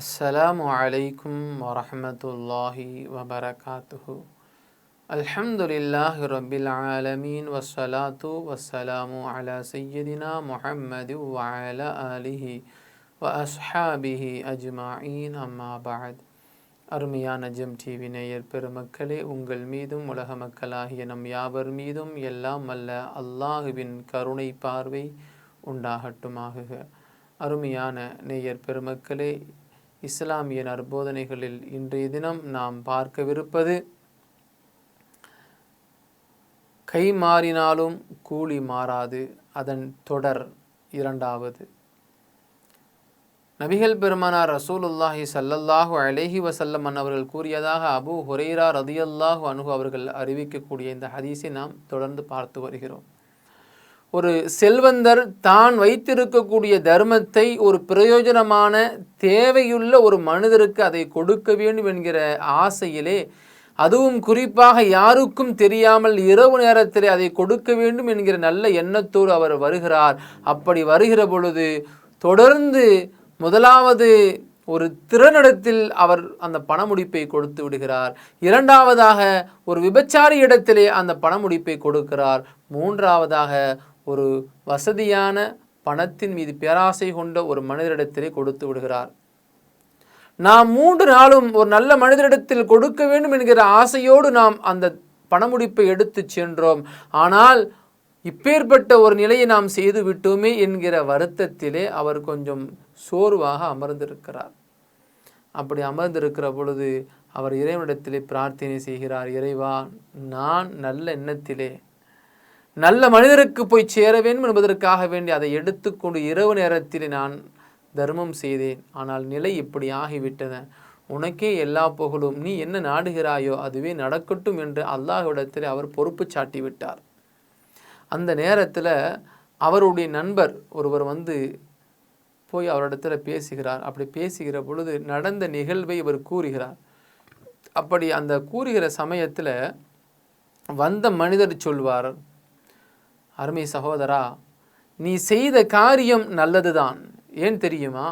السلام عليكم ورحمة الله وبركاته. الحمد لله رب العالمين والصلاة والسلام على سيدنا محمد وعلى آله وأصحابه أجمعين أما بعد. அருமையான GeM TV நேயர் பெருமக்களே, உங்கள் மீதும் உலக மக்களாகிய நம் யாவர் மீதும் எல்லாம் வல்ல அல்லாஹுவின் கருணை பார்வை உண்டாகட்டுமாக. அருமையான நேயர் பெருமக்களே, இஸ்லாமிய நற்போதனைகளில் இன்றைய தினம் நாம் பார்க்கவிருப்பது கை மாறினாலும் கூலி மாறாது, அதன் தொடர் இரண்டாவது. நபிகள் பெருமானார் ரசூலுல்லாஹி ஸல்லல்லாஹு அலைஹி வஸல்லம் அவர்கள் கூறியதாக அபூ ஹுரைரா ரதியல்லாஹு அன்ஹு அவர்கள் அறிவிக்கக்கூடிய இந்த ஹதீஸை நாம் தொடர்ந்து பார்த்து வருகிறோம். ஒரு செல்வந்தர் தான் வைத்திருக்கக்கூடிய தர்மத்தை ஒரு பிரயோஜனமான தேவையுள்ள ஒரு மனிதருக்கு அதை கொடுக்க வேண்டும் என்கிற ஆசையிலே, அதுவும் குறிப்பாக யாருக்கும் தெரியாமல் இரவு நேரத்திலே அதை கொடுக்க வேண்டும் என்கிற நல்ல எண்ணத்தோடு அவர் வருகிறார். அப்படி வருகிற பொழுது தொடர்ந்து முதலாவது ஒரு திறனிடத்தில் அவர் அந்த பணமுடிப்பை கொடுத்து விடுகிறார். இரண்டாவதாக ஒரு விபச்சாரி இடத்திலே அந்த பணமுடிப்பை கொடுக்கிறார். மூன்றாவதாக ஒரு வசதியான பணத்தின் மீது பேராசை கொண்ட ஒரு மனிதரிடத்திலே கொடுத்து விடுகிறார். நாம் 3 நாளும் ஒரு நல்ல மனிதரிடத்தில் கொடுக்க வேண்டும் என்கிற ஆசையோடு நாம் அந்த பணமுடிப்பை எடுத்து சென்றோம். ஆனால் இப்பேற்பட்ட ஒரு நிலையை நாம் செய்து விட்டோமே என்கிற வருத்தத்திலே அவர் கொஞ்சம் சோர்வாக அமர்ந்திருக்கிறார். அப்படி அமர்ந்திருக்கிற பொழுது அவர் இறைவனிடத்திலே பிரார்த்தனை செய்கிறார். இறைவா, நான் நல்ல எண்ணத்திலே நல்ல மனிதருக்கு போய் சேர வேண்டும் என்பதற்காக வேண்டி அதை எடுத்துக்கொண்டு இரவு நேரத்தில் நான் தர்மம் செய்தேன். ஆனால் நிலை இப்படி ஆகிவிட்டன. உனக்கே எல்லா புகழும், நீ என்ன நாடுகிறாயோ அதுவே நடக்கட்டும் என்று அல்லாஹ்விடத்தில் அவர் பொறுப்பு சாட்டி விட்டார். அந்த நேரத்தில் அவருடைய நண்பர் ஒருவர் வந்து போய் அவரிடத்தில் பேசுகிறார். அப்படி பேசுகிற பொழுது நடந்த நிகழ்வை இவர் கூறுகிறார். அப்படி அந்த கூறுகிற சமயத்தில் வந்த மனிதர் சொல்வார், அருமை சகோதரா, நீ செய்த காரியம் நல்லதுதான். ஏன் தெரியுமா?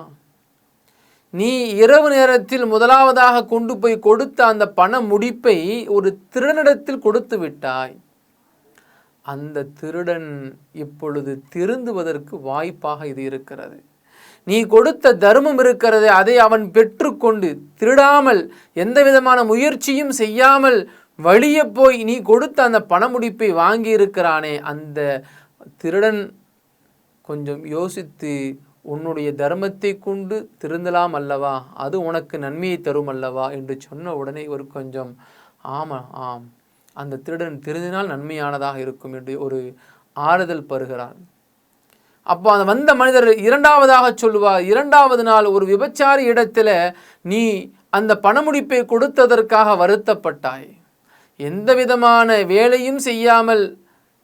நீ இரவு நேரத்தில் முதலாவதாக கொண்டு போய் கொடுத்த அந்த பண முடிப்பை ஒரு திருடனிடத்தில் கொடுத்து விட்டாய். அந்த திருடன் இப்பொழுது திருந்துவதற்கு வாய்ப்பாக இது இருக்கிறது. நீ கொடுத்த தர்மம் இருக்கிறது, அதை அவன் பெற்றுக்கொண்டு திருடாமல் எந்த விதமான முயற்சியும் செய்யாமல் வழியே போய் நீ கொடுத்த அந்த பணமுடிப்பை வாங்கி இருக்கிறானே, அந்த திருடன் கொஞ்சம் யோசித்து உன்னுடைய தர்மத்தை கொண்டு திருந்தலாம் அல்லவா, அது உனக்கு நன்மையை தரும் அல்லவா என்று சொன்ன உடனே ஒரு கொஞ்சம் ஆம், அந்த திருடன் திருந்தினால் நன்மையானதாக இருக்கும் என்று ஒரு ஆறுதல் பெறுகிறார். அப்போ அந்த வந்த மனிதர் இரண்டாவதாக சொல்லுவார், இரண்டாவது நாள் ஒரு விபச்சாரி இடத்துல நீ அந்த பணமுடிப்பை கொடுத்ததற்காக வருத்தப்பட்டாய். எந்த விதமான வேலையும் செய்யாமல்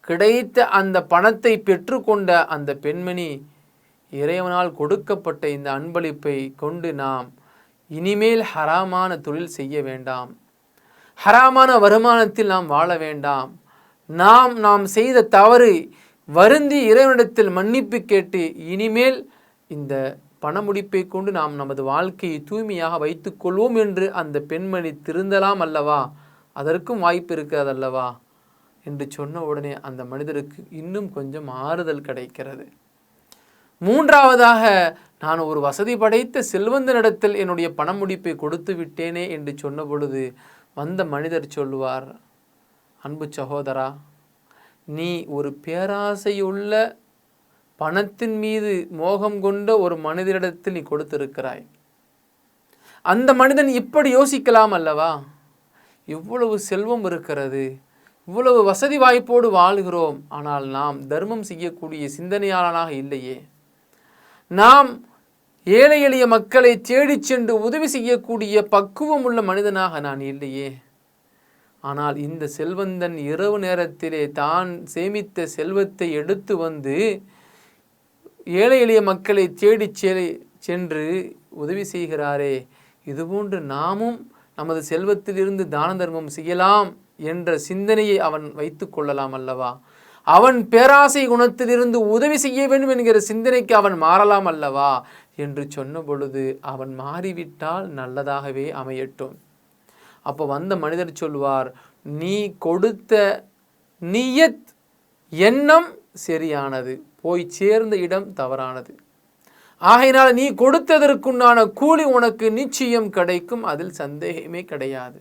கிடைத்த அந்த பணத்தை பெற்றுக்கொண்ட அந்த பெண்மணி இறைவனால் கொடுக்கப்பட்ட இந்த அன்பளிப்பை கொண்டு நாம் இனிமேல் ஹராமான தொழில் செய்ய வேண்டாம், ஹராமான வருமானத்தில் நாம் வாழ வேண்டாம், நாம் செய்த தவறு வருந்தி இறைவனிடத்தில் மன்னிப்பு கேட்டு இனிமேல் இந்த பணமுடிப்பை கொண்டு நாம் நமது வாழ்க்கையை தூய்மையாக வைத்துக்கொள்வோம் என்று அந்த பெண்மணி திருந்தலாம் அல்லவா, அதற்கும் வாய்ப்பு இருக்கிறது அல்லவா என்று சொன்ன உடனே அந்த மனிதருக்கு இன்னும் கொஞ்சம் ஆறுதல் கிடைக்கிறது. மூன்றாவதாக, நான் ஒரு வசதி படைத்த செல்வந்தனிடத்தில் என்னுடைய பணமுடிப்பை கொடுத்து விட்டேனே என்று சொன்ன பொழுது வந்த மனிதர் சொல்லுவார், அன்பு சகோதரா, நீ ஒரு பேராசையுள்ள பணத்தின் மீது மோகம் கொண்ட ஒரு மனிதரிடத்தில் நீ கொடுத்திருக்கிறாய். அந்த மனிதன் இப்படி யோசிக்கலாம் அல்லவா, இவ்வளவு செல்வம் இருக்கிறது, இவ்வளவு வசதி வாய்ப்போடு வாழ்கிறோம், ஆனால் நாம் தர்மம் செய்யக்கூடிய சிந்தனையாளனாக இல்லையே, நாம் ஏழை எளிய மக்களை தேடி சென்று உதவி செய்யக்கூடிய பக்குவம் உள்ள மனிதனாக நான் இல்லையே. ஆனால் இந்த செல்வந்தன் இரவு நேரத்திலே தான் சேமித்த செல்வத்தை எடுத்து வந்து ஏழை எளிய மக்களை தேடி சென்று உதவி செய்கிறாரே, இதுபோன்று நாமும் நமது செல்வத்திலிருந்து தான தர்மம் செய்யலாம் என்ற சிந்தனையை அவன் வைத்து கொள்ளலாம் அல்லவா. அவன் பேராசை குணத்திலிருந்து உதவி செய்ய வேண்டும் என்கிற சிந்தனைக்கு அவன் மாறலாம் அல்லவா என்று சொன்ன பொழுது அவன் மாறிவிட்டால் நல்லதாகவே அமையட்டும். அப்போ வந்த மனிதர் சொல்வார், நீ கொடுத்த நியத் எண்ணம் சரியானது, போய் சேர்ந்த இடம் தவறானது. ஆகையினால் நீ கொடுத்ததற்குண்டான கூலி உனக்கு நிச்சயம் கிடைக்கும், அதில் சந்தேகமே கிடையாது.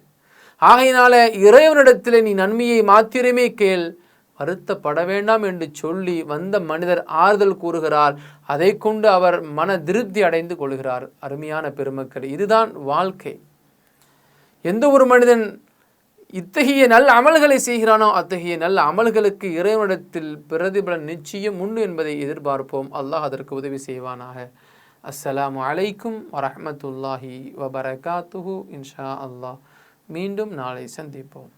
ஆகையினால இறைவனிடத்தில் நீ நன்மையை மாத்திரமே கேள், வருத்தப்பட வேண்டாம் என்று சொல்லி வந்த மனிதர் ஆறுதல் கூறுகிறார். அதை கொண்டு அவர் மன திருப்தி அடைந்து கொள்கிறார். அருமையான பெருமக்கள், இதுதான் வாழ்க்கை. எந்த ஒரு மனிதன் இத்தகைய நல்ல அமல்களை செய்கிறானோ அத்தகைய நல்ல அமல்களுக்கு இறைவனிடத்தில் பிரதிபலன் நிச்சயம் உண்டு என்பதை எதிர்பார்ப்போம். அல்லாஹ் அதற்கு உதவி செய்வானாக. அஸ்ஸலாமு அலைக்கும் வரஹ்மத்துல்லாஹி வபரகாத்துஹு. இன்ஷா அல்லாஹ் மீண்டும் நாளை சந்திப்போம்.